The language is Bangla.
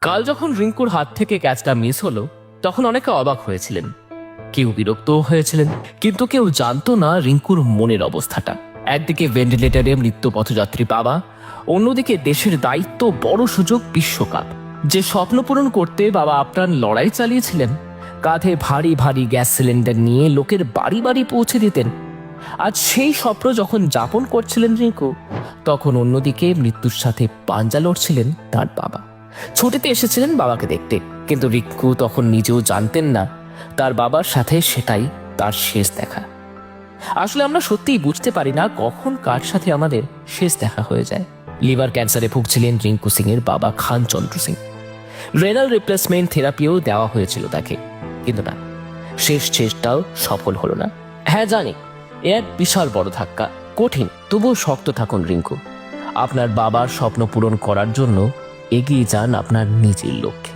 কাল যখন রিঙ্কুর হাত থেকে ক্যাচটা মিস হলো তখন অনেকে অবাক হয়েছিলেন, কেউ বিরক্তও হয়েছিলেন, কিন্তু কেউ জানতো না রিঙ্কুর মনের অবস্থাটা। একদিকে ভেন্টিলেটরে মৃত্যু পথযাত্রী বাবা, অন্যদিকে দেশের দায়িত্ব, বড় সুযোগ বিশ্বকাপ। যে স্বপ্ন পূরণ করতে বাবা আপ্রাণ লড়াই চালিয়েছিলেন, কাঁধে ভারী ভারী গ্যাস সিলিন্ডার নিয়ে লোকের বাড়ি বাড়ি পৌঁছে দিতেন, আজ সেই স্বপ্ন যখন যাপন করছিলেন রিঙ্কু, তখন অন্যদিকে মৃত্যুর সাথে পাঞ্জা লড়ছিলেন তার বাবা। ছুটিতে এসেছিলেন বাবাকে দেখতে, কিন্তু রিঙ্কু তখন নিজেও জানতেন না তার বাবার সাথে সেটাই তার শেষ দেখা। আসলে আমরা সত্যিই বুঝতে পারি না কখন কার সাথে আমাদের শেষ দেখা হয়ে যায়। লিভার ক্যান্সারে ভুগছিলেন রিঙ্কু সিং এর বাবা খান চন্দ্র সিং। রেনাল রিপ্লেসমেন্ট থেরাপিও দেওয়া হয়েছিল তাকে, কিন্তু না, শেষ চেষ্টাও সফল হলো না। হ্যাঁ জানি, এ এক বিশাল বড় ধাক্কা, কঠিন, তবুও শক্ত থাকুন রিঙ্কু। আপনার বাবার স্বপ্ন পূরণ করার জন্য এগিয়ে যান আপনার নিজের লক্ষ্যে।